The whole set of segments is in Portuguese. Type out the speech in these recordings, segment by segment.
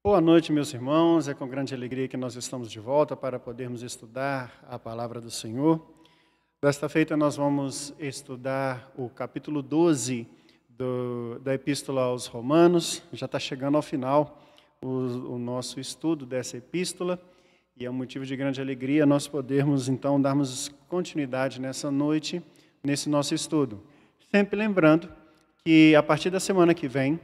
Boa noite, meus irmãos. É com grande alegria que nós estamos de volta para podermos estudar a palavra do Senhor. Desta feita, nós vamos estudar o capítulo 12 da Epístola aos Romanos. Já está chegando ao final o nosso estudo dessa epístola e é um motivo de grande alegria nós podermos, então, darmos continuidade nessa noite, nesse nosso estudo. Sempre lembrando que, a partir da semana que vem,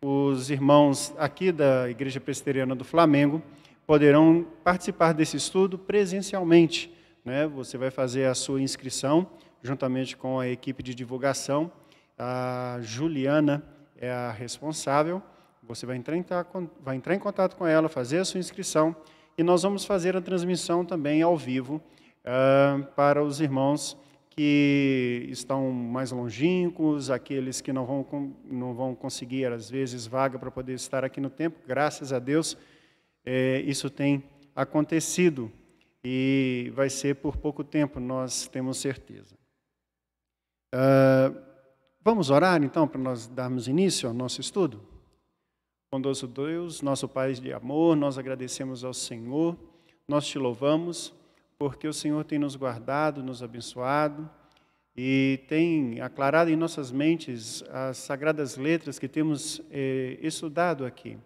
os irmãos aqui da Igreja Presbiteriana do Flamengo poderão participar desse estudo presencialmente, né? Você vai fazer a sua inscrição juntamente com a equipe de divulgação. A Juliana é a responsável. Você vai entrar em contato com ela, fazer a sua inscrição e nós vamos fazer a transmissão também ao vivo para os irmãos que estão mais longínquos, aqueles que não vão conseguir, às vezes, vaga para poder estar aqui no tempo. Graças a Deus, isso tem acontecido e vai ser por pouco tempo, nós temos certeza. Vamos orar, então, para nós darmos início ao nosso estudo? Bondoso Deus, nosso Pai de amor, nós agradecemos ao Senhor, nós te louvamos, porque o Senhor tem nos guardado, nos abençoado e tem aclarado em nossas mentes as sagradas letras que temos estudado aqui.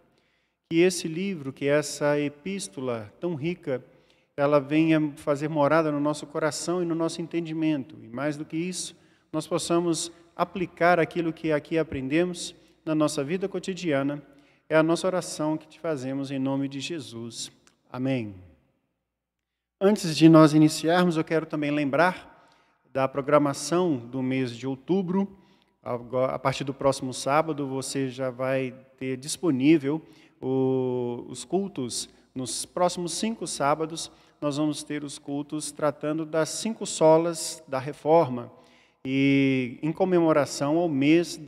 Que esse livro, que essa epístola tão rica, ela venha fazer morada no nosso coração e no nosso entendimento. E mais do que isso, nós possamos aplicar aquilo que aqui aprendemos na nossa vida cotidiana. É a nossa oração que te fazemos em nome de Jesus. Amém. Antes de nós iniciarmos, eu quero também lembrar da programação do mês de outubro. A partir do próximo sábado, você já vai ter disponível os cultos. Nos próximos 5 sábados, nós vamos ter os cultos tratando das 5 solas da Reforma, e em comemoração ao mês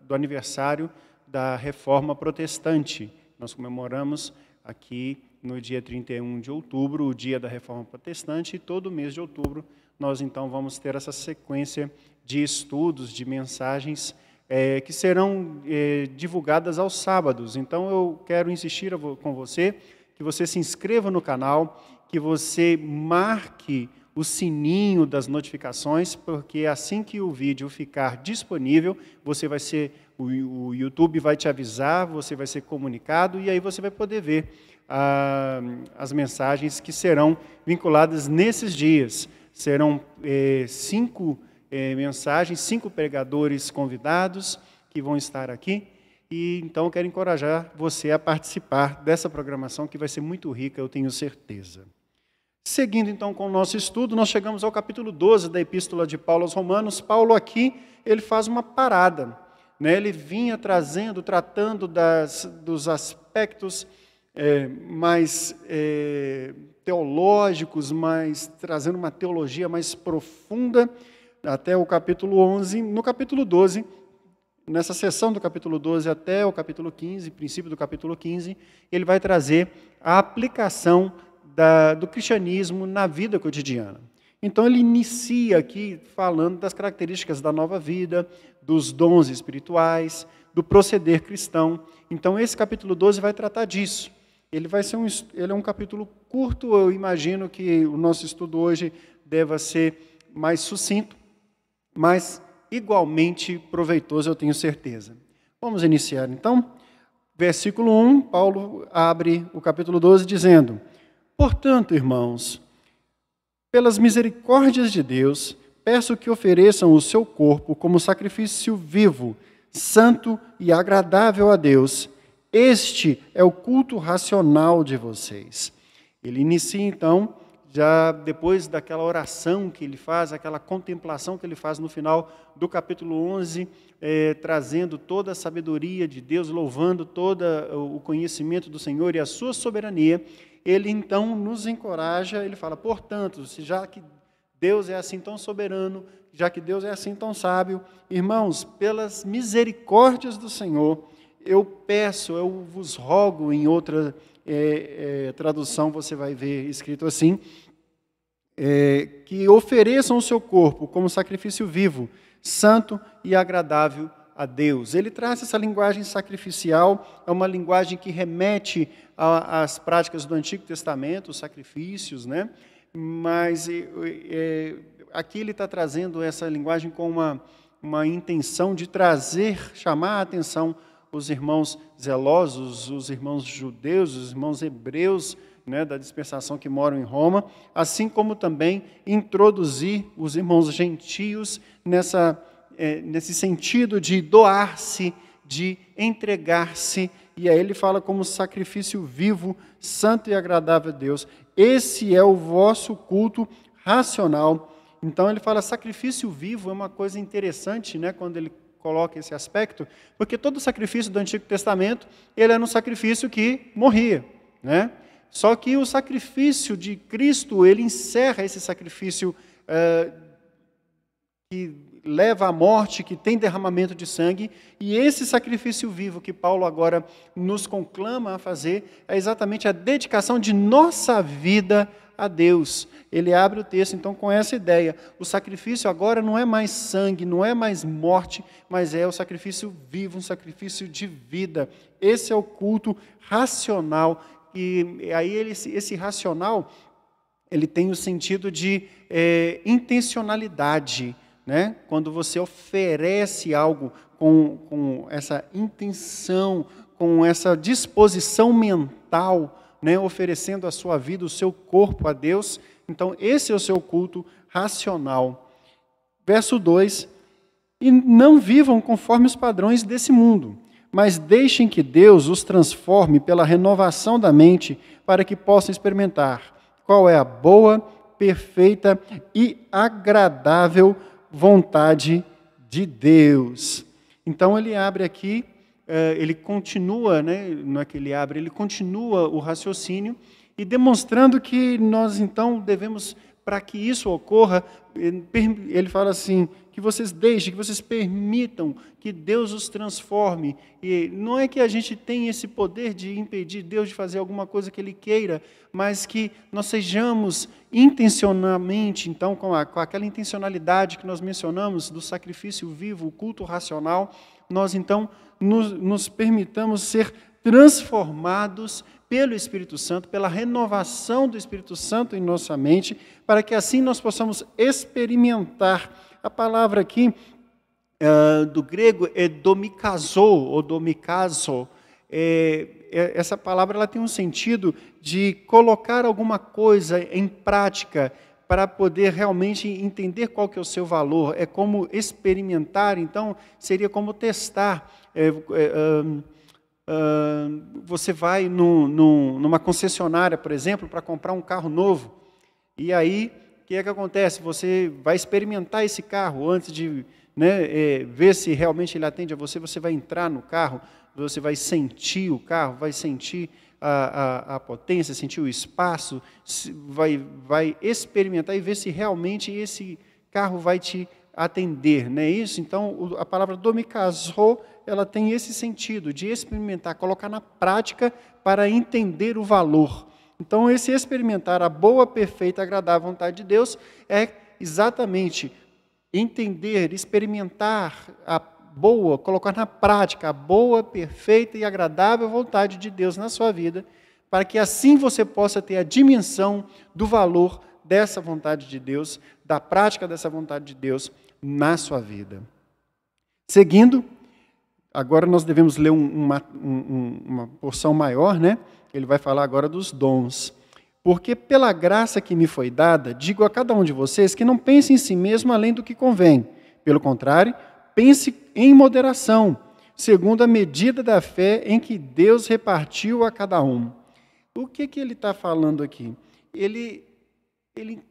do aniversário da Reforma Protestante. Nós comemoramos aqui no dia 31 de outubro, o dia da Reforma Protestante, e todo mês de outubro nós então vamos ter essa sequência de estudos, de mensagens que serão divulgadas aos sábados. Então eu quero insistir com você, que você se inscreva no canal, que você marque o sininho das notificações, porque assim que o vídeo ficar disponível, o YouTube vai te avisar, você vai ser comunicado, e aí você vai poder ver as mensagens que serão vinculadas nesses dias. Serão 5 mensagens, 5 pregadores convidados que vão estar aqui, e então eu quero encorajar você a participar dessa programação que vai ser muito rica, eu tenho certeza. Seguindo então com o nosso estudo, nós chegamos ao capítulo 12 da Epístola de Paulo aos Romanos. Paulo aqui, ele faz uma parada, né? Ele vinha tratando dos aspectos mais teológicos, trazendo uma teologia mais profunda, até o capítulo 11. No capítulo 12, nessa seção do capítulo 12 até o capítulo 15, princípio do capítulo 15, ele vai trazer a aplicação do cristianismo na vida cotidiana. Então ele inicia aqui falando das características da nova vida, dos dons espirituais, do proceder cristão. Então esse capítulo 12 vai tratar disso. Ele é um capítulo curto, eu imagino que o nosso estudo hoje deva ser mais sucinto, mas igualmente proveitoso, eu tenho certeza. Vamos iniciar então. Versículo 1, Paulo abre o capítulo 12 dizendo: portanto, irmãos, pelas misericórdias de Deus, peço que ofereçam o seu corpo como sacrifício vivo, santo e agradável a Deus. Este é o culto racional de vocês. Ele inicia, então, já depois daquela oração que ele faz, aquela contemplação que ele faz no final do capítulo 11, trazendo toda a sabedoria de Deus, louvando todo o conhecimento do Senhor e a sua soberania. Ele, então, nos encoraja, ele fala, portanto, já que Deus é assim tão soberano, já que Deus é assim tão sábio, irmãos, pelas misericórdias do Senhor, eu vos rogo, em outra tradução você vai ver escrito assim, que ofereçam o seu corpo como sacrifício vivo, santo e agradável a Deus. Ele traz essa linguagem sacrificial, é uma linguagem que remete às práticas do Antigo Testamento, os sacrifícios, né? Mas aqui ele está trazendo essa linguagem com uma intenção de chamar a atenção os irmãos zelosos, os irmãos judeus, os irmãos hebreus, né, da dispersação que moram em Roma, assim como também introduzir os irmãos gentios nesse sentido de doar-se, de entregar-se, e aí ele fala como sacrifício vivo, santo e agradável a Deus. Esse é o vosso culto racional. Então ele fala sacrifício vivo, é uma coisa interessante, né, quando ele coloca esse aspecto, porque todo sacrifício do Antigo Testamento, ele era um sacrifício que morria, né? Só que o sacrifício de Cristo, ele encerra esse sacrifício que leva à morte, que tem derramamento de sangue, e esse sacrifício vivo que Paulo agora nos conclama a fazer, é exatamente a dedicação de nossa vida a Deus. Ele abre o texto, então, com essa ideia. O sacrifício agora não é mais sangue, não é mais morte, mas é o sacrifício vivo, um sacrifício de vida. Esse é o culto racional. E aí esse racional, ele tem o sentido de intencionalidade, né? Quando você oferece algo com essa intenção, com essa disposição mental, né? Oferecendo a sua vida, o seu corpo a Deus, então esse é o seu culto racional. Verso 2, e não vivam conforme os padrões desse mundo, mas deixem que Deus os transforme pela renovação da mente, para que possam experimentar qual é a boa, perfeita e agradável vontade de Deus. Então ele abre aqui, ele continua, né, não é que ele abre, ele continua o raciocínio, e demonstrando que nós então devemos, para que isso ocorra, ele fala assim, que vocês deixem, que vocês permitam que Deus os transforme. E não é que a gente tem esse poder de impedir Deus de fazer alguma coisa que Ele queira, mas que nós sejamos intencionalmente, então, com aquela intencionalidade que nós mencionamos, do sacrifício vivo, o culto racional, nós então nos permitamos ser transformados pelo Espírito Santo, pela renovação do Espírito Santo em nossa mente, para que assim nós possamos experimentar. A palavra aqui do grego é domikazo, ou domikazo. Essa palavra ela tem um sentido de colocar alguma coisa em prática para poder realmente entender qual que é o seu valor. É como experimentar, então seria como testar. Você vai numa concessionária, por exemplo, para comprar um carro novo, e aí o que é que acontece? Você vai experimentar esse carro antes de ver se realmente ele atende a você. Você vai entrar no carro, você vai sentir o carro, vai sentir a potência, sentir o espaço, vai experimentar e ver se realmente esse carro vai te atender, não é isso? Então, a palavra domikazo, ela tem esse sentido de experimentar, colocar na prática para entender o valor. Então, esse experimentar a boa, perfeita, agradável vontade de Deus é exatamente entender, experimentar a boa, colocar na prática a boa, perfeita e agradável vontade de Deus na sua vida, para que assim você possa ter a dimensão do valor dessa vontade de Deus, da prática dessa vontade de Deus na sua vida. Seguindo, agora nós devemos ler uma porção maior, né? Ele vai falar agora dos dons. Porque pela graça que me foi dada, digo a cada um de vocês que não pense em si mesmo além do que convém. Pelo contrário, pense em moderação, segundo a medida da fé em que Deus repartiu a cada um. O que ele está falando aqui? Ele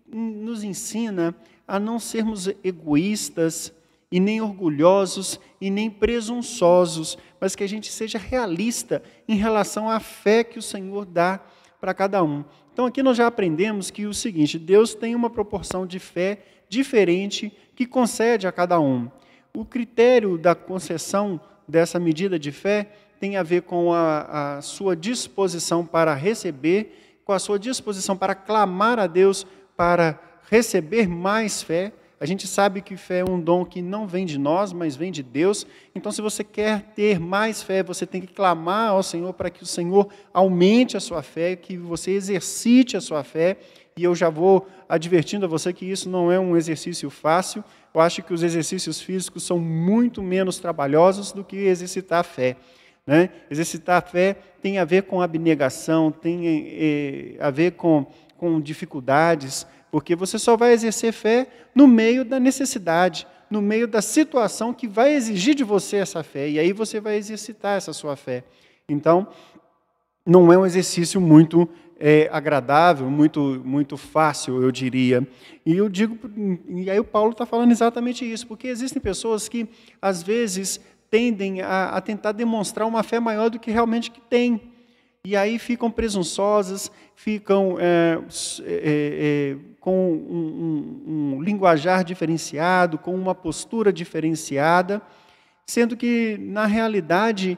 nos ensina a não sermos egoístas, e nem orgulhosos, e nem presunçosos, mas que a gente seja realista em relação à fé que o Senhor dá para cada um. Então aqui nós já aprendemos que o seguinte, Deus tem uma proporção de fé diferente que concede a cada um. O critério da concessão dessa medida de fé tem a ver com a sua disposição para receber, com a sua disposição para clamar a Deus para receber mais fé, A gente sabe que fé é um dom que não vem de nós, mas vem de Deus. Então, se você quer ter mais fé, você tem que clamar ao Senhor para que o Senhor aumente a sua fé, que você exercite a sua fé. E eu já vou advertindo a você que isso não é um exercício fácil. Eu acho que os exercícios físicos são muito menos trabalhosos do que exercitar a fé. Né? Exercitar a fé tem a ver com abnegação, tem a ver com dificuldades, porque você só vai exercer fé no meio da necessidade, no meio da situação que vai exigir de você essa fé, e aí você vai exercitar essa sua fé. Então, não é um exercício muito agradável, muito fácil, eu diria. E aí o Paulo está falando exatamente isso, porque existem pessoas que, às vezes, tendem a tentar demonstrar uma fé maior do que realmente que tem. E aí ficam presunçosas, ficam com um linguajar diferenciado, com uma postura diferenciada, sendo que, na realidade,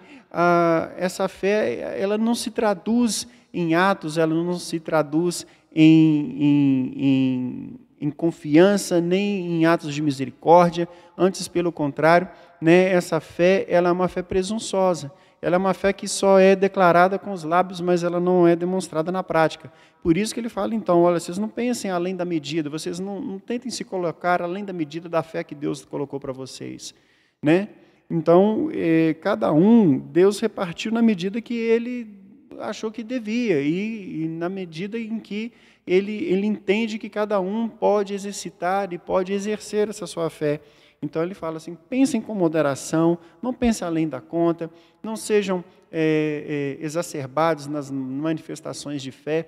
essa fé ela não se traduz em atos, ela não se traduz em confiança, nem em atos de misericórdia, antes, pelo contrário, né, essa fé ela é uma fé presunçosa. Ela é uma fé que só é declarada com os lábios, mas ela não é demonstrada na prática. Por isso que ele fala, então, olha, vocês não pensem além da medida, vocês não tentem se colocar além da medida da fé que Deus colocou para vocês. Né? Então, cada um, Deus repartiu na medida que ele achou que devia, e na medida em que ele entende que cada um pode exercitar e pode exercer essa sua fé. Então, ele fala assim, pensem com moderação, não pensem além da conta, não sejam exacerbados nas manifestações de fé.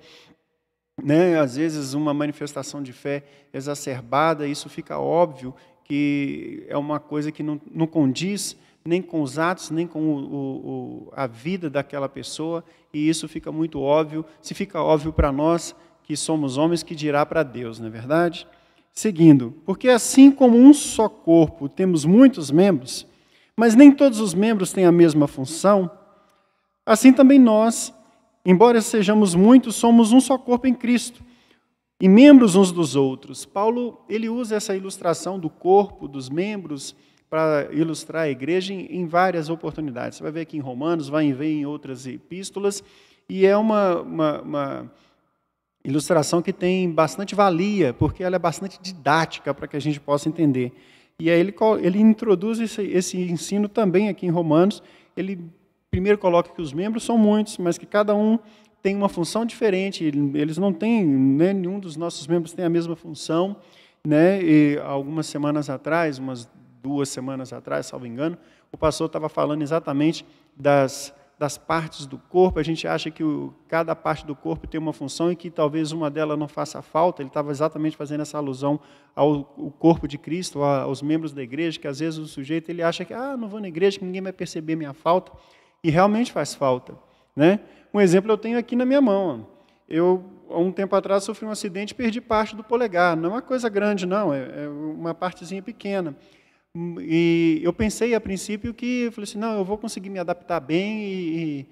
Né? Às vezes, uma manifestação de fé exacerbada, isso fica óbvio que é uma coisa que não condiz nem com os atos, nem com a vida daquela pessoa, e isso fica muito óbvio. Se fica óbvio para nós, que somos homens, que dirá para Deus, não é verdade? Seguindo, porque assim como um só corpo temos muitos membros, mas nem todos os membros têm a mesma função, assim também nós, embora sejamos muitos, somos um só corpo em Cristo, e membros uns dos outros. Paulo, ele usa essa ilustração do corpo, dos membros, para ilustrar a igreja em várias oportunidades. Você vai ver aqui em Romanos, vai ver em outras epístolas, e é uma ilustração que tem bastante valia, porque ela é bastante didática para que a gente possa entender. E aí ele introduz esse ensino também aqui em Romanos. Ele primeiro coloca que os membros são muitos, mas que cada um tem uma função diferente. Eles não têm, né, nenhum dos nossos membros tem a mesma função. Né? E algumas semanas atrás, umas 2 semanas atrás, salvo engano, o pastor estava falando exatamente das partes do corpo. A gente acha que cada parte do corpo tem uma função e que talvez uma delas não faça falta. Ele estava exatamente fazendo essa alusão ao corpo de Cristo, aos membros da igreja, que às vezes o sujeito ele acha que não vou na igreja, que ninguém vai perceber minha falta, e realmente faz falta. Né? Um exemplo eu tenho aqui na minha mão. Eu, há um tempo atrás, sofri um acidente e perdi parte do polegar. Não é uma coisa grande, não, é uma partezinha pequena. E eu pensei a princípio que, eu falei assim, não, eu vou conseguir me adaptar bem e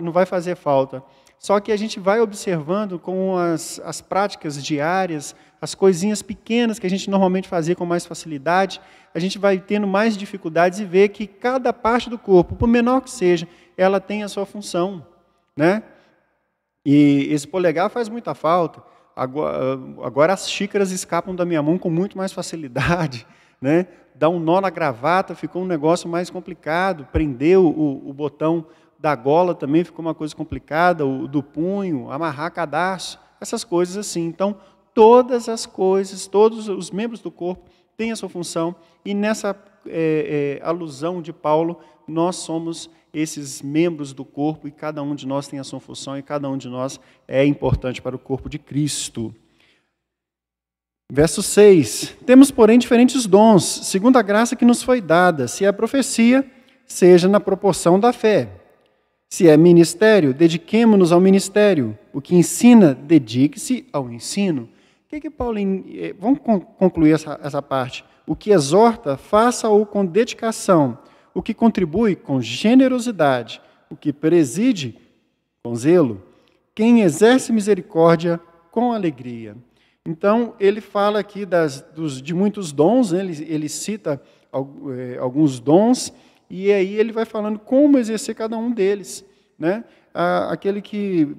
não vai fazer falta. Só que a gente vai observando com as práticas diárias, as coisinhas pequenas que a gente normalmente fazia com mais facilidade, a gente vai tendo mais dificuldades e ver que cada parte do corpo, por menor que seja, ela tem a sua função. Né? E esse polegar faz muita falta. Agora as xícaras escapam da minha mão com muito mais facilidade. Né? Dá um nó na gravata, ficou um negócio mais complicado. Prender o botão da gola também ficou uma coisa complicada, o do punho, amarrar cadarço, essas coisas assim. Então, todas as coisas, todos os membros do corpo têm a sua função, e nessa alusão de Paulo, nós somos esses membros do corpo, e cada um de nós tem a sua função, e cada um de nós é importante para o corpo de Cristo. Verso 6, temos, porém, diferentes dons, segundo a graça que nos foi dada. Se é profecia, seja na proporção da fé. Se é ministério, dediquemo-nos ao ministério. O que ensina, dedique-se ao ensino. O que Paulo... Vamos concluir essa parte. O que exorta, faça-o com dedicação. O que contribui, com generosidade. O que preside, com zelo. Quem exerce misericórdia, com alegria. Então, ele fala aqui de muitos dons, né? Ele cita alguns dons, e aí ele vai falando como exercer cada um deles, né? Aquele que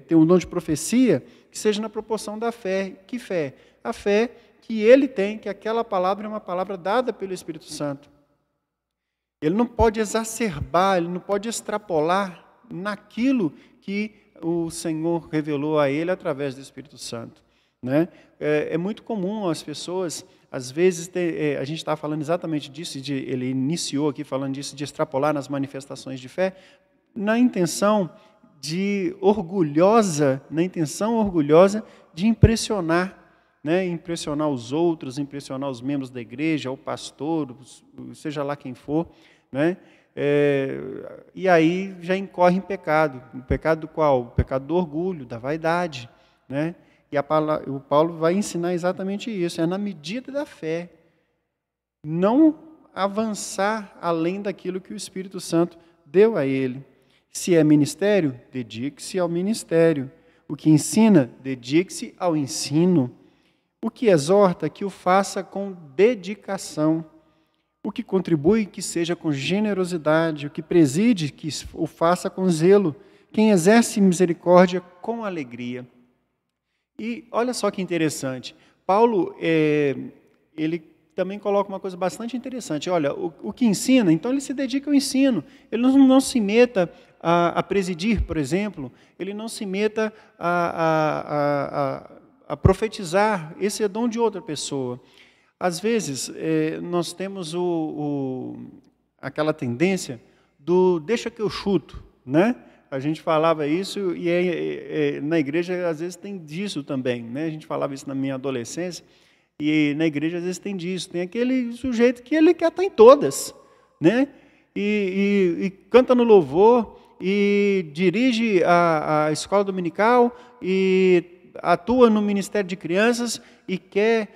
tem um dom de profecia, que seja na proporção da fé. Que fé? A fé que ele tem, que aquela palavra é uma palavra dada pelo Espírito Santo. Ele não pode exacerbar, ele não pode extrapolar naquilo que o Senhor revelou a ele através do Espírito Santo, né? É muito comum as pessoas, às vezes, a gente está falando exatamente disso, ele iniciou aqui falando disso, de extrapolar nas manifestações de fé, na intenção orgulhosa de impressionar, né? Impressionar os outros, impressionar os membros da igreja, o pastor, seja lá quem for, né? E aí já incorre em pecado. O pecado do qual? O pecado do orgulho, da vaidade, né? E o Paulo vai ensinar exatamente isso, é na medida da fé, não avançar além daquilo que o Espírito Santo deu a ele. Se é ministério, dedique-se ao ministério. O que ensina, dedique-se ao ensino. O que exorta, que o faça com dedicação. O que contribui, que seja com generosidade. O que preside, que o faça com zelo. Quem exerce misericórdia, com alegria. E olha só que interessante. Paulo, ele também coloca uma coisa bastante interessante. Olha, o que ensina, então ele se dedica ao ensino. Ele não se meta a presidir, por exemplo. Ele não se meta a profetizar. Esse é dom de outra pessoa. Às vezes, nós temos aquela tendência do deixa que eu chuto, né? A gente falava isso e na igreja às vezes tem disso também, né? A gente falava isso na minha adolescência e na igreja às vezes tem disso. Tem aquele sujeito que ele quer estar em todas, né? E canta no louvor e dirige a escola dominical e atua no Ministério de Crianças e quer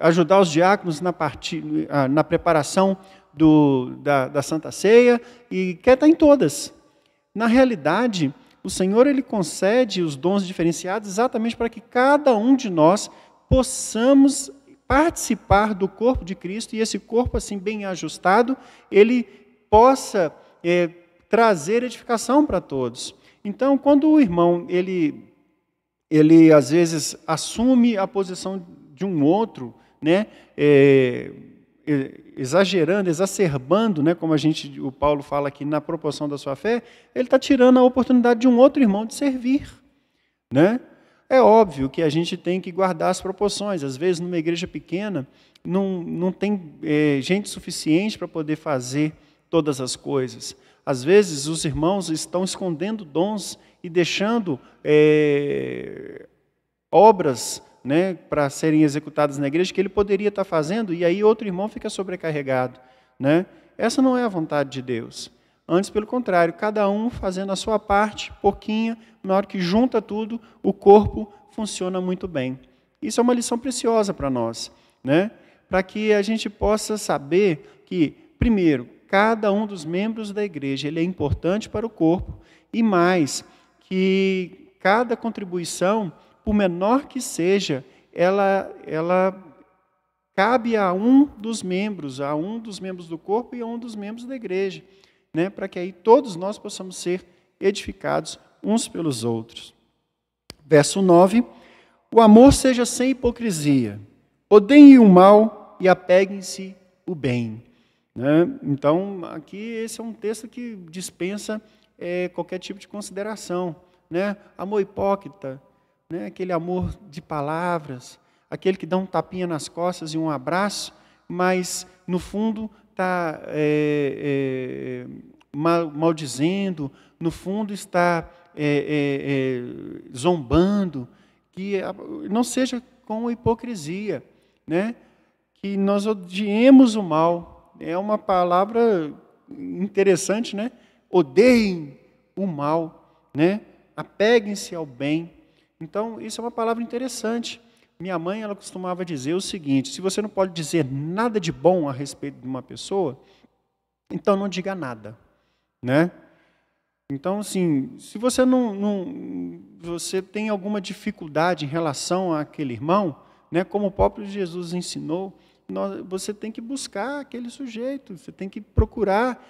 ajudar os diáconos na preparação da Santa Ceia e quer estar em todas. Na realidade, o Senhor ele concede os dons diferenciados exatamente para que cada um de nós possamos participar do corpo de Cristo e esse corpo assim bem ajustado, ele possa trazer edificação para todos. Então, quando o irmão ele às vezes assume a posição de um outro, né, exagerando, exacerbando, né, como o Paulo fala aqui, na proporção da sua fé, ele está tirando a oportunidade de um outro irmão de servir, né? É óbvio que a gente tem que guardar as proporções. Às vezes, numa igreja pequena, não tem gente suficiente para poder fazer todas as coisas. Às vezes, os irmãos estão escondendo dons e deixando obras, né, para serem executadas na igreja, que ele poderia estar fazendo, e aí outro irmão fica sobrecarregado, né? Essa não é a vontade de Deus. Antes, pelo contrário, cada um fazendo a sua parte, pouquinho, na hora que junta tudo, o corpo funciona muito bem. Isso é uma lição preciosa para nós, né? Para que a gente possa saber que, primeiro, cada um dos membros da igreja ele é importante para o corpo, e mais, que cada contribuição, por menor que seja, ela cabe a um dos membros do corpo e a um dos membros da igreja, né? Para que aí todos nós possamos ser edificados uns pelos outros. Verso 9, o amor seja sem hipocrisia, odeiem o mal e apeguem-se o bem. Né? Então, aqui esse é um texto que dispensa qualquer tipo de consideração, né? Amor hipócrita, né? Aquele amor de palavras, aquele que dá um tapinha nas costas e um abraço, mas no fundo está maldizendo, no fundo está zombando, que não seja com hipocrisia, né? Que nós odiemos o mal. É uma palavra interessante, né? Odeiem o mal, né? Apeguem-se ao bem. Então, isso é uma palavra interessante. Minha mãe, ela costumava dizer o seguinte: se você não pode dizer nada de bom a respeito de uma pessoa, então não diga nada, né? Então, assim, se você você tem alguma dificuldade em relação àquele irmão, né, como o próprio Jesus ensinou, você tem que buscar aquele sujeito, você tem que procurar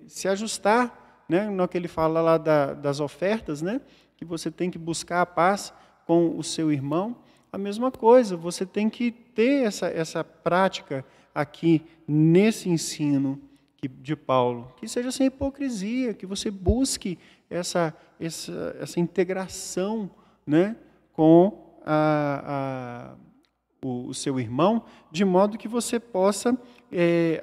se ajustar, né, no que ele fala lá das ofertas, né, que você tem que buscar a paz com o seu irmão. A mesma coisa, você tem que ter essa prática aqui nesse ensino de Paulo, que seja sem hipocrisia, que você busque essa integração, né, com o seu irmão, de modo que você possa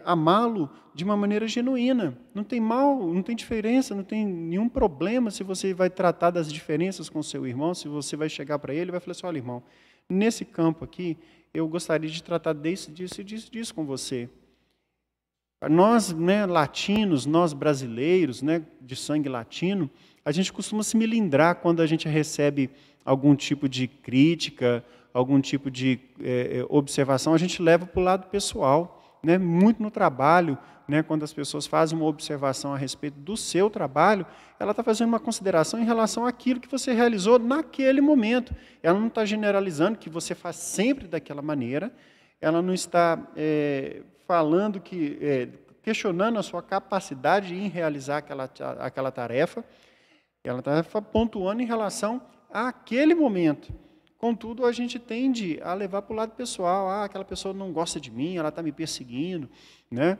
amá-lo de uma maneira genuína. Não tem mal, não tem diferença, não tem nenhum problema se você vai tratar das diferenças com o seu irmão, se você vai chegar para ele e vai falar assim, olha, irmão, nesse campo aqui, eu gostaria de tratar disso com você. Nós, né, latinos, nós brasileiros, né, de sangue latino, a gente costuma se melindrar quando a gente recebe algum tipo de crítica, algum tipo de observação, a gente leva para o lado pessoal, né, muito no trabalho, né, quando as pessoas fazem uma observação a respeito do seu trabalho, ela está fazendo uma consideração em relação àquilo que você realizou naquele momento. Ela não está generalizando que você faz sempre daquela maneira, ela não está falando questionando a sua capacidade em realizar aquela tarefa, ela está pontuando em relação àquele momento. Contudo, a gente tende a levar para o lado pessoal, aquela pessoa não gosta de mim, ela está me perseguindo, né?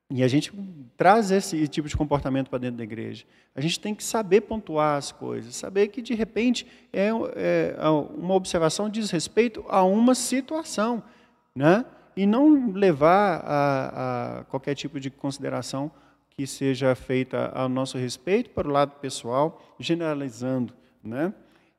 E a gente traz esse tipo de comportamento para dentro da igreja. A gente tem que saber pontuar as coisas, saber que, de repente, uma observação diz respeito a uma situação, né? E não levar a qualquer tipo de consideração que seja feita ao nosso respeito para o lado pessoal, generalizando, né?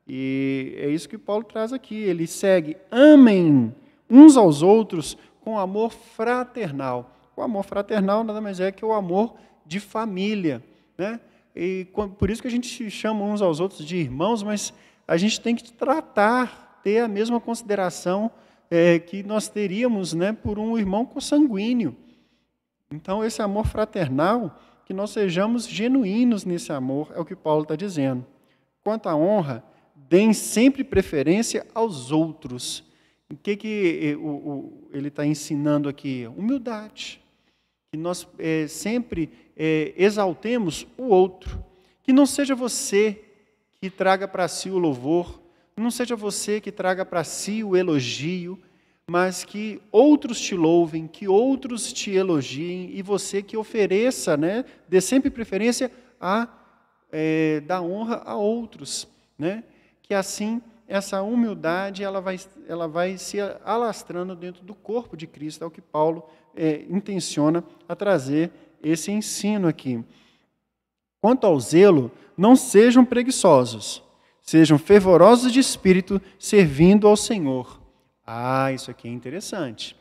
E é isso que Paulo traz aqui. Ele segue, amem uns aos outros com amor fraternal. O amor fraternal nada mais é que o amor de família, né? E por isso que a gente chama uns aos outros de irmãos, mas a gente tem que ter a mesma consideração que nós teríamos, né, por um irmão consanguíneo. Então, esse amor fraternal, que nós sejamos genuínos nesse amor, é o que Paulo está dizendo. Quanto à honra, deem sempre preferência aos outros. O que ele está ensinando aqui? Humildade. Que nós sempre exaltemos o outro. Que não seja você que traga para si o louvor, não seja você que traga para si o elogio, mas que outros te louvem, que outros te elogiem, e você que ofereça, né, dê sempre preferência dar honra a outros, né? Que assim essa humildade ela vai se alastrando dentro do corpo de Cristo, é o que Paulo intenciona a trazer esse ensino aqui. Quanto ao zelo, não sejam preguiçosos, sejam fervorosos de espírito, servindo ao Senhor. Isso aqui é interessante,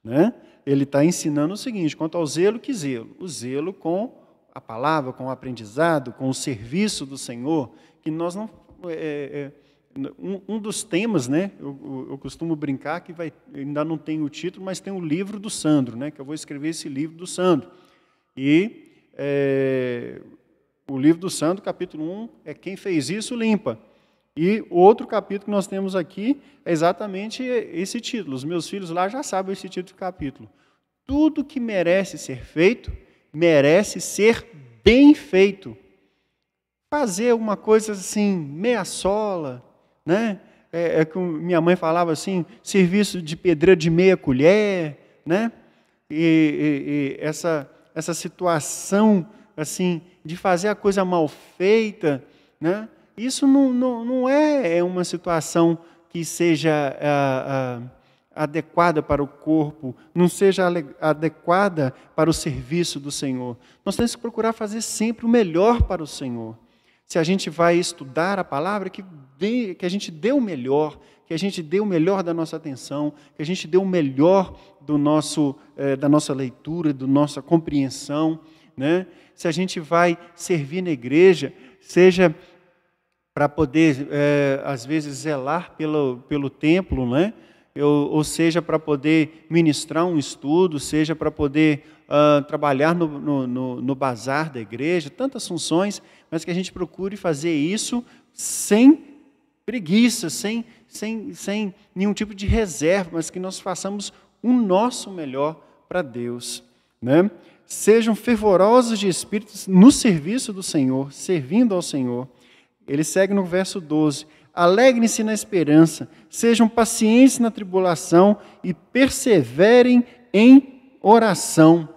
né? Ele está ensinando o seguinte, quanto ao zelo, que zelo? O zelo com a palavra, com o aprendizado, com o serviço do Senhor, que nós não... Um dos temas, né, eu costumo brincar que ainda não tem o título, mas tem o livro do Sandro, né, que eu vou escrever esse livro do Sandro. E o livro do Sandro, capítulo 1, é Quem Fez Isso Limpa. E o outro capítulo que nós temos aqui é exatamente esse título. Os meus filhos lá já sabem esse título do capítulo. Tudo que merece ser feito, merece ser bem feito. Fazer uma coisa assim, meia sola, né? Como minha mãe falava assim, serviço de pedreiro de meia colher, né? E essa situação assim de fazer a coisa mal feita, né? Isso não é uma situação que seja adequada para o corpo, não seja adequada para o serviço do Senhor. Nós temos que procurar fazer sempre o melhor para o Senhor. Se a gente vai estudar a palavra, que a gente dê o melhor, que a gente dê o melhor da nossa atenção, que a gente dê o melhor da nossa leitura, da nossa compreensão, né? Se a gente vai servir na igreja, seja para poder, às vezes, zelar pelo templo, né? ou seja para poder ministrar um estudo, seja para poder trabalhar no bazar da igreja, tantas funções, mas que a gente procure fazer isso sem preguiça, sem nenhum tipo de reserva, mas que nós façamos o nosso melhor para Deus, né? Sejam fervorosos de espíritos no serviço do Senhor, servindo ao Senhor. Ele segue no verso 12. Alegrem-se na esperança, sejam pacientes na tribulação e perseverem em oração.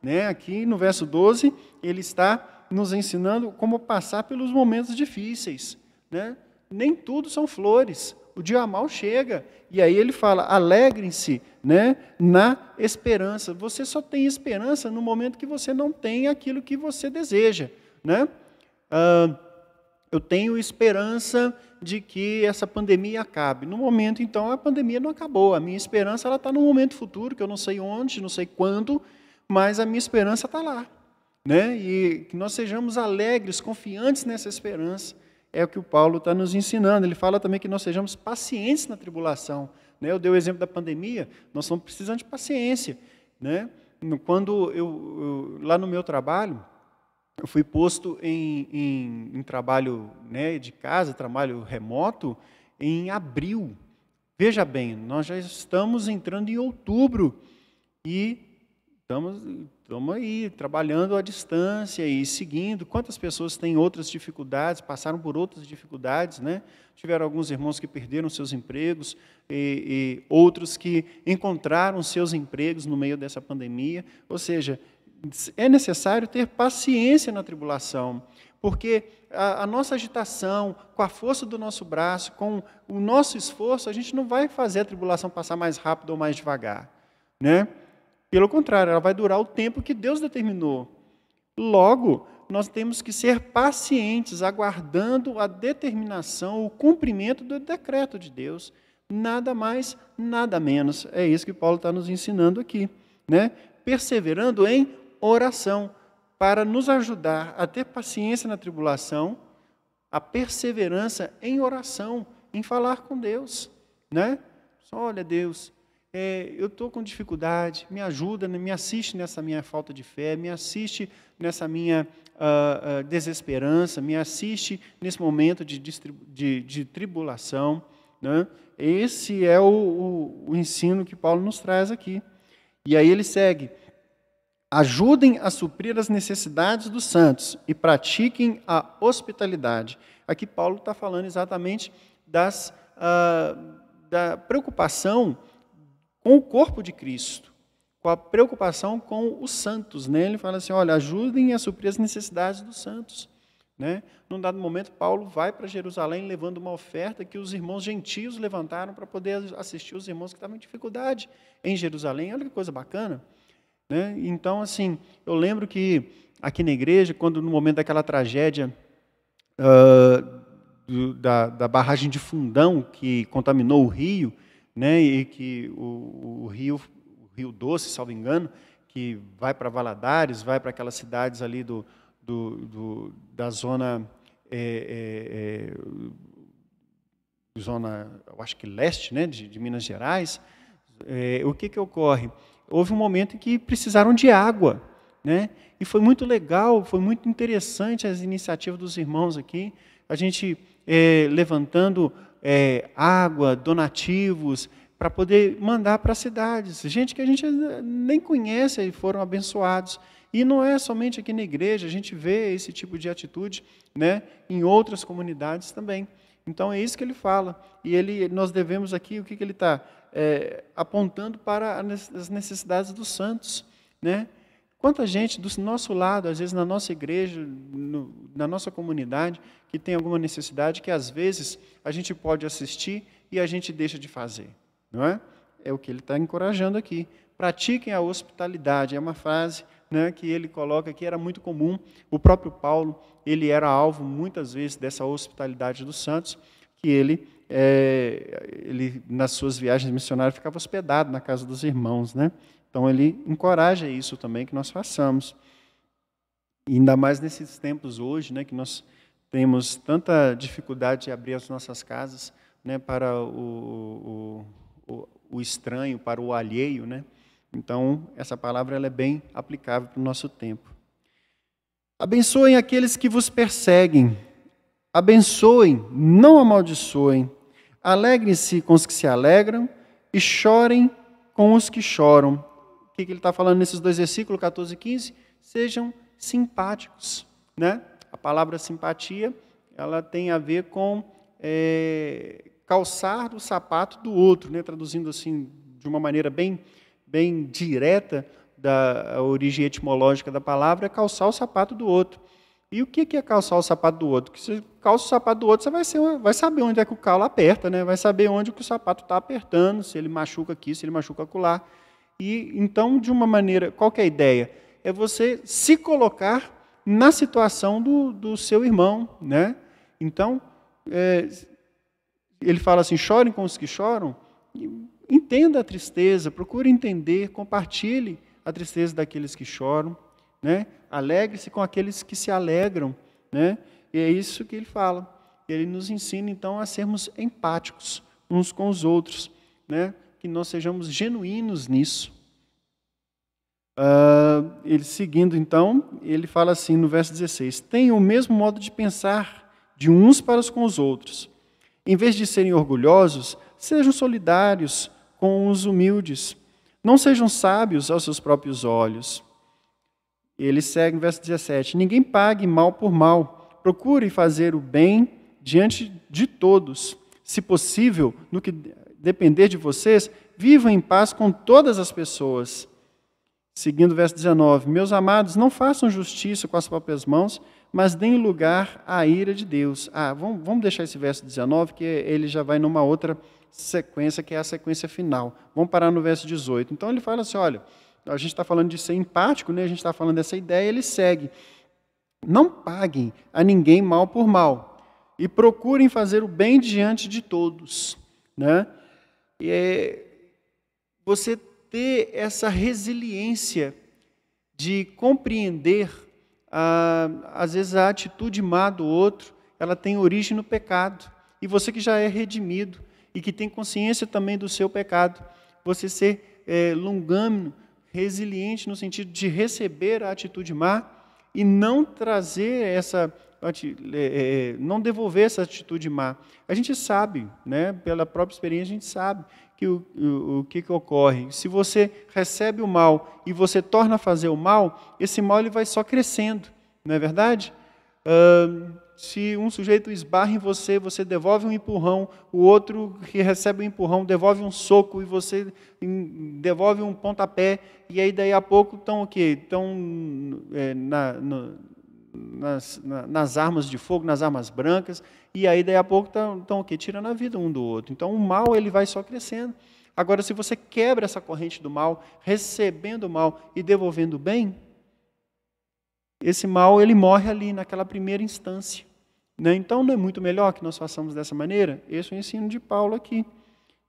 Né? Aqui no verso 12, ele está nos ensinando como passar pelos momentos difíceis. Né? Nem tudo são flores, o dia mal chega. E aí ele fala, alegrem-se, né, na esperança. Você só tem esperança no momento que você não tem aquilo que você deseja. Né? Eu tenho esperança de que essa pandemia acabe. No momento, então, a pandemia não acabou. A minha esperança está no momento futuro, que eu não sei onde, não sei quando, mas a minha esperança está lá. Né? E que nós sejamos alegres, confiantes nessa esperança. É o que o Paulo está nos ensinando. Ele fala também que nós sejamos pacientes na tribulação. Né? Eu dei o exemplo da pandemia, nós estamos precisando de paciência. Né? Quando lá no meu trabalho, eu fui posto em trabalho, né, de casa, trabalho remoto, em abril. Veja bem, nós já estamos entrando em outubro e estamos aí trabalhando à distância e seguindo. Quantas pessoas têm outras dificuldades, passaram por outras dificuldades, né? Tiveram alguns irmãos que perderam seus empregos e outros que encontraram seus empregos no meio dessa pandemia. Ou seja, é necessário ter paciência na tribulação, porque a nossa agitação, com a força do nosso braço, com o nosso esforço, a gente não vai fazer a tribulação passar mais rápido ou mais devagar. Né? Pelo contrário, ela vai durar o tempo que Deus determinou. Logo, nós temos que ser pacientes, aguardando a determinação, o cumprimento do decreto de Deus. Nada mais, nada menos. É isso que Paulo está nos ensinando aqui. Né? Perseverando em oração, para nos ajudar a ter paciência na tribulação, a perseverança em oração, em falar com Deus. Né? Olha, Deus, eu estou com dificuldade, me ajuda, me assiste nessa minha falta de fé, me assiste nessa minha desesperança, me assiste nesse momento de tribulação. Né? Esse é o ensino que Paulo nos traz aqui. E aí ele segue. Ajudem a suprir as necessidades dos santos e pratiquem a hospitalidade. Aqui Paulo está falando exatamente da preocupação com o corpo de Cristo, com a preocupação com os santos. Né? Ele fala assim, olha, ajudem a suprir as necessidades dos santos. Né? Num dado momento, Paulo vai para Jerusalém levando uma oferta que os irmãos gentios levantaram para poder assistir os irmãos que estavam em dificuldade em Jerusalém. Olha que coisa bacana. Né? Então, assim, eu lembro que aqui na igreja, quando no momento daquela tragédia da barragem de Fundão, que contaminou o rio, né, e que o Rio Doce, salvo engano, que vai para Valadares, vai para aquelas cidades ali da zona, eu acho que leste, né, de Minas Gerais. O que ocorre? Houve um momento em que precisaram de água, né? E foi muito legal, foi muito interessante as iniciativas dos irmãos aqui, a gente levantando água, donativos, para poder mandar para as cidades. Gente que a gente nem conhece e foram abençoados. E não é somente aqui na igreja, a gente vê esse tipo de atitude, né, em outras comunidades também. Então é isso que ele fala. E nós devemos aqui, o que ele está apontando para as necessidades dos santos. Né? Quanta gente do nosso lado, às vezes na nossa igreja, na nossa comunidade, que tem alguma necessidade que às vezes a gente pode assistir e a gente deixa de fazer. Não é? É o que ele está encorajando aqui. Pratiquem a hospitalidade. É uma frase, né, que ele coloca aqui, era muito comum. O próprio Paulo, ele era alvo muitas vezes dessa hospitalidade dos santos, que ele nas suas viagens missionárias ficava hospedado na casa dos irmãos, né? Então ele encoraja isso também que nós façamos. E ainda mais nesses tempos hoje, né, que nós temos tanta dificuldade de abrir as nossas casas, né, para o o estranho, para o alheio, né? Então, essa palavra ela é bem aplicável para o nosso tempo. Abençoem aqueles que vos perseguem. Abençoem, não amaldiçoem. Alegrem-se com os que se alegram e chorem com os que choram. O que ele está falando nesses dois versículos, 14 e 15? Sejam simpáticos, né? A palavra simpatia, ela tem a ver com calçar o sapato do outro, né? Traduzindo assim, de uma maneira bem direta da origem etimológica da palavra, é calçar o sapato do outro. E o que é calçar o sapato do outro? Que você calça o sapato do outro, você vai saber onde é que o calo aperta, né? Vai saber onde que o sapato está apertando, se ele machuca aqui, se ele machuca acolá. E então, de uma maneira, qual que é a ideia? É você se colocar na situação do seu irmão, né? Então, ele fala assim, chorem com os que choram, entenda a tristeza, procure entender, compartilhe a tristeza daqueles que choram, né? Alegre-se com aqueles que se alegram, né? E é isso que ele fala. Ele nos ensina, então, a sermos empáticos uns com os outros, né? Que nós sejamos genuínos nisso. Ele seguindo, então, ele fala assim no verso 16, tenham o mesmo modo de pensar de uns para com os outros. Em vez de serem orgulhosos, sejam solidários com os humildes. Não sejam sábios aos seus próprios olhos. Ele segue no verso 17, ninguém pague mal por mal. Procure fazer o bem diante de todos. Se possível, no que depender de vocês, vivam em paz com todas as pessoas. Seguindo o verso 19, meus amados, não façam justiça com as próprias mãos, mas deem lugar à ira de Deus. Vamos deixar esse verso 19, que ele já vai numa outra sequência, que é a sequência final. Vamos parar no verso 18. Então ele fala assim, olha, a gente está falando de ser empático, né? A gente está falando dessa ideia, ele segue. Não paguem a ninguém mal por mal, e procurem fazer o bem diante de todos, né? Você ter essa resiliência de compreender, às vezes, a atitude má do outro, ela tem origem no pecado. E você que já é redimido e que tem consciência também do seu pecado, você ser longânimo, resiliente no sentido de receber a atitude má e não trazer não devolver essa atitude má. A gente sabe, né, pela própria experiência, a gente sabe que o que ocorre. Se você recebe o mal e você torna a fazer o mal, esse mal ele vai só crescendo, não é verdade? Se um sujeito esbarra em você, você devolve um empurrão, o outro que recebe um empurrão devolve um soco e você devolve um pontapé, e aí daí a pouco estão o quê? Estão nas armas de fogo, nas armas brancas, e aí daí a pouco estão o quê? Tirando a vida um do outro. Então o mal ele vai só crescendo. Agora, se você quebra essa corrente do mal, recebendo o mal e devolvendo o bem, esse mal ele morre ali naquela primeira instância, né? Então não é muito melhor que nós façamos dessa maneira? Esse é o ensino de Paulo aqui,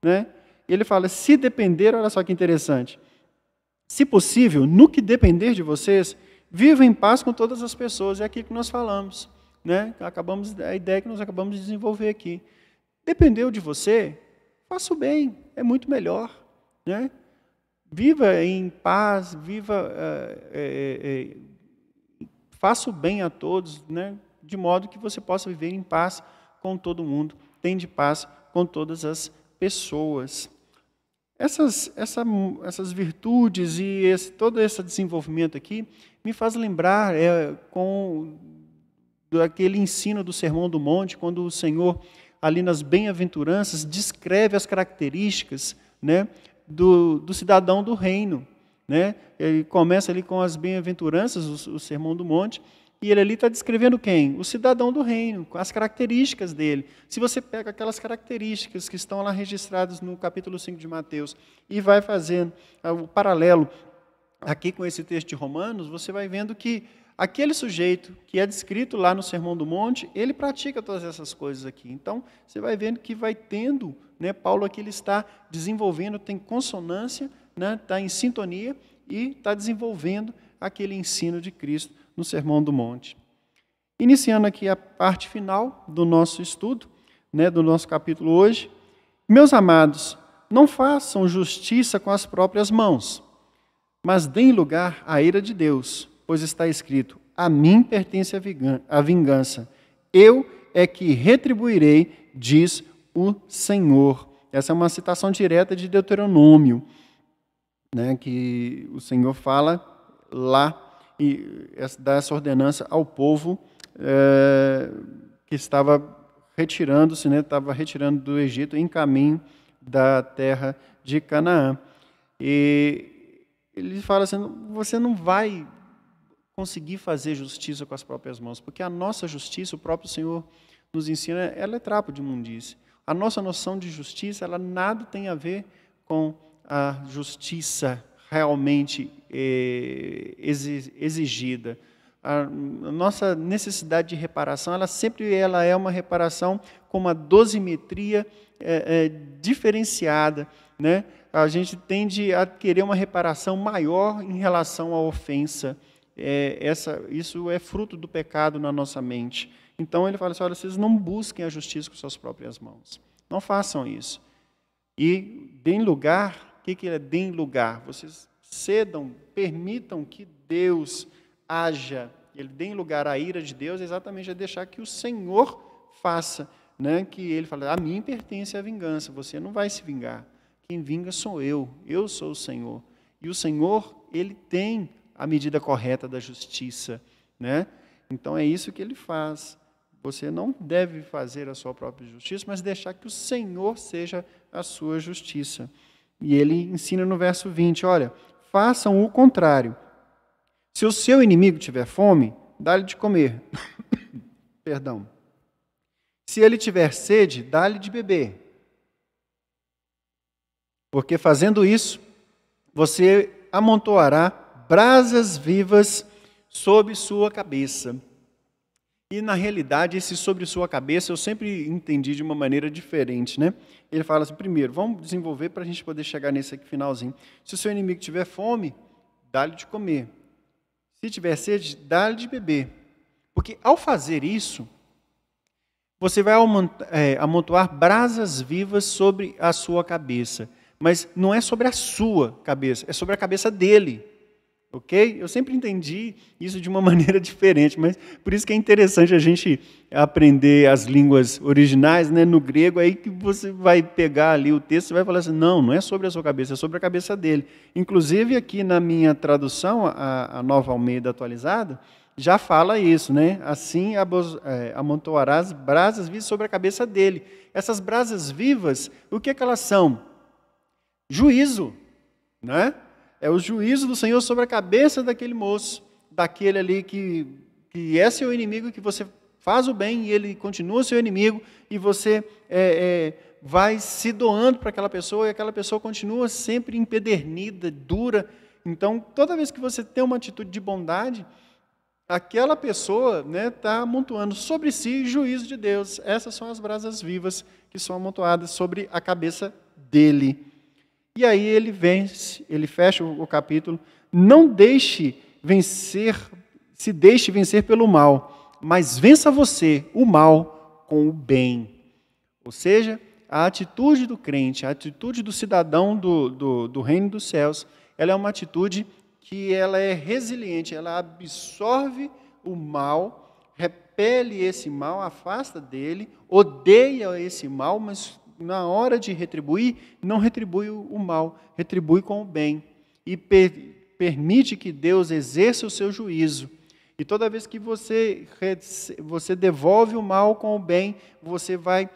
né? Ele fala, se depender, olha só que interessante, se possível, no que depender de vocês, vivam em paz com todas as pessoas. É aqui que nós falamos, né? A ideia que nós acabamos de desenvolver aqui. Dependeu de você, faça o bem, é muito melhor, né? Viva em paz, faça o bem a todos, né? De modo que você possa viver em paz com todo mundo, tende paz com todas as pessoas. Essas virtudes e todo esse desenvolvimento aqui me faz lembrar daquele ensino do Sermão do Monte, quando o Senhor, ali nas bem-aventuranças, descreve as características, né, do cidadão do reino, né? Ele começa ali com as bem-aventuranças, o Sermão do Monte, e ele ali está descrevendo quem? O cidadão do reino, com as características dele. Se você pega aquelas características que estão lá registradas no capítulo 5 de Mateus e vai fazendo o paralelo aqui com esse texto de Romanos, você vai vendo que aquele sujeito que é descrito lá no Sermão do Monte, ele pratica todas essas coisas aqui. Então, você vai vendo que vai tendo, né, Paulo aqui ele está desenvolvendo, tem consonância, né, está em sintonia e está desenvolvendo aquele ensino de Cristo no Sermão do Monte. Iniciando aqui a parte final do nosso estudo, né, do nosso capítulo hoje. Meus amados, não façam justiça com as próprias mãos, mas deem lugar à ira de Deus, pois está escrito: a mim pertence a vingança, eu é que retribuirei, diz o Senhor. Essa é uma citação direta de Deuteronômio, né, que o Senhor fala lá e dá essa ordenança ao povo que estava retirando-se, né, estava retirando do Egito em caminho da terra de Canaã. E ele fala assim: você não vai conseguir fazer justiça com as próprias mãos, porque a nossa justiça, o próprio Senhor nos ensina, ela é trapo de imundície. A nossa noção de justiça, ela nada tem a ver com a justiça realmente exigida. A nossa necessidade de reparação, ela é uma reparação com uma dosimetria diferenciada, né? A gente tende a querer uma reparação maior em relação à ofensa. Isso é fruto do pecado na nossa mente. Então ele fala assim: olha, vocês não busquem a justiça com suas próprias mãos. Não façam isso. E deem lugar. O que é deem lugar? Vocês cedam, permitam que Deus haja. Ele deem lugar à ira de Deus, exatamente é deixar que o Senhor faça, né? Que ele fala: a mim pertence a vingança, você não vai se vingar. Quem vinga sou eu sou o Senhor. E o Senhor, ele tem a medida correta da justiça, né? Então é isso que ele faz. Você não deve fazer a sua própria justiça, mas deixar que o Senhor seja a sua justiça. E ele ensina no verso 20, olha, façam o contrário. Se o seu inimigo tiver fome, dá-lhe de comer. Perdão. Se ele tiver sede, dá-lhe de beber. Porque fazendo isso, você amontoará brasas vivas sobre sua cabeça. E, na realidade, esse sobre sua cabeça eu sempre entendi de uma maneira diferente, né? Ele fala assim: primeiro, vamos desenvolver para a gente poder chegar nesse aqui finalzinho. Se o seu inimigo tiver fome, dá-lhe de comer. Se tiver sede, dá-lhe de beber. Porque, ao fazer isso, você vai amontoar brasas vivas sobre a sua cabeça. Mas não é sobre a sua cabeça, é sobre a cabeça dele. Ok? Eu sempre entendi isso de uma maneira diferente, mas por isso que é interessante a gente aprender as línguas originais, né, no grego, aí que você vai pegar ali o texto e vai falar assim: não é sobre a sua cabeça, é sobre a cabeça dele. Inclusive, aqui na minha tradução, a Nova Almeida atualizada, já fala isso, né? Assim amontoarás brasas vivas sobre a cabeça dele. Essas brasas vivas, o que elas são? Juízo, né? É o juízo do Senhor sobre a cabeça daquele moço, daquele ali que é seu inimigo, que você faz o bem e ele continua seu inimigo, e você vai se doando para aquela pessoa, e aquela pessoa continua sempre empedernida, dura. Então, toda vez que você tem uma atitude de bondade, aquela pessoa está amontoando sobre si juízo de Deus. Essas são as brasas vivas que são amontoadas sobre a cabeça dele. E aí ele fecha o capítulo: não deixe se deixe vencer pelo mal, mas vença você o mal com o bem. Ou seja, a atitude do crente, a atitude do cidadão do reino dos céus, ela é uma atitude que ela é resiliente, ela absorve o mal, repele esse mal, afasta dele, odeia esse mal, mas na hora de retribuir, não retribui o mal, retribui com o bem. E permite que Deus exerça o seu juízo. E toda vez que você devolve o mal com o bem, você vai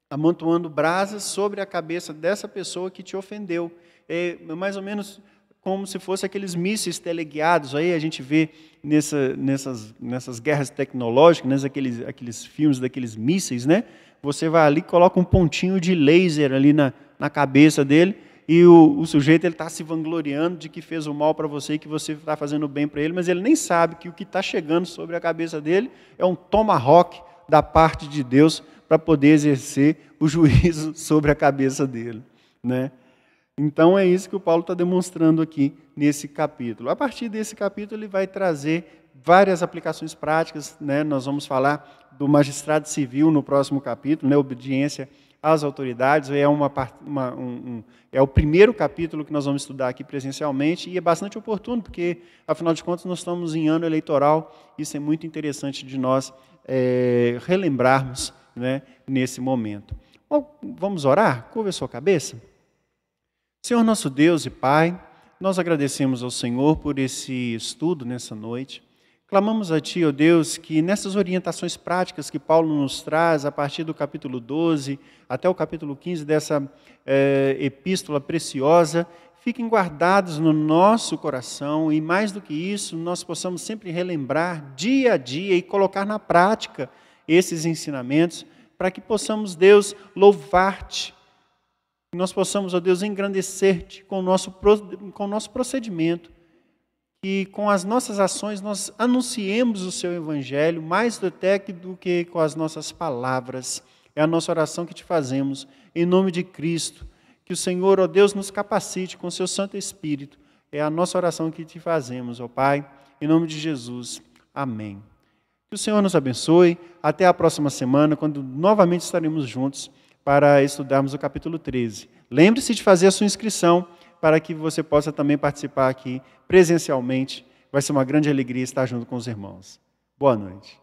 amontoando brasas sobre a cabeça dessa pessoa que te ofendeu. É mais ou menos como se fosse aqueles mísseis teleguiados. Aí a gente vê nessas guerras tecnológicas, aqueles filmes daqueles mísseis, né? Você vai ali, coloca um pontinho de laser ali na cabeça dele, e o sujeito está se vangloriando de que fez o mal para você e que você está fazendo o bem para ele, mas ele nem sabe que o que está chegando sobre a cabeça dele é um tomahawk da parte de Deus para poder exercer o juízo sobre a cabeça dele, né? Então é isso que o Paulo está demonstrando aqui nesse capítulo. A partir desse capítulo ele vai trazer várias aplicações práticas, né? Nós vamos falar do magistrado civil no próximo capítulo, né? Obediência às autoridades. É o primeiro capítulo que nós vamos estudar aqui presencialmente e é bastante oportuno, porque, afinal de contas, nós estamos em ano eleitoral. Isso é muito interessante de nós relembrarmos, né, nesse momento. Bom, vamos orar? Curva a sua cabeça. Senhor nosso Deus e Pai, nós agradecemos ao Senhor por esse estudo nessa noite. Clamamos a Ti, ó Deus, que nessas orientações práticas que Paulo nos traz, a partir do capítulo 12 até o capítulo 15 dessa epístola preciosa, fiquem guardados no nosso coração e, mais do que isso, nós possamos sempre relembrar dia a dia e colocar na prática esses ensinamentos, para que possamos, Deus, louvar-Te, que nós possamos, ó Deus, engrandecer-Te com o nosso procedimento, que com as nossas ações nós anunciemos o Seu Evangelho, mais até do que com as nossas palavras. É a nossa oração que Te fazemos, em nome de Cristo. Que o Senhor, ó Deus, nos capacite com o Seu Santo Espírito. É a nossa oração que Te fazemos, ó Pai, em nome de Jesus. Amém. Que o Senhor nos abençoe. Até a próxima semana, quando novamente estaremos juntos para estudarmos o capítulo 13. Lembre-se de fazer a sua inscrição, para que você possa também participar aqui presencialmente. Vai ser uma grande alegria estar junto com os irmãos. Boa noite.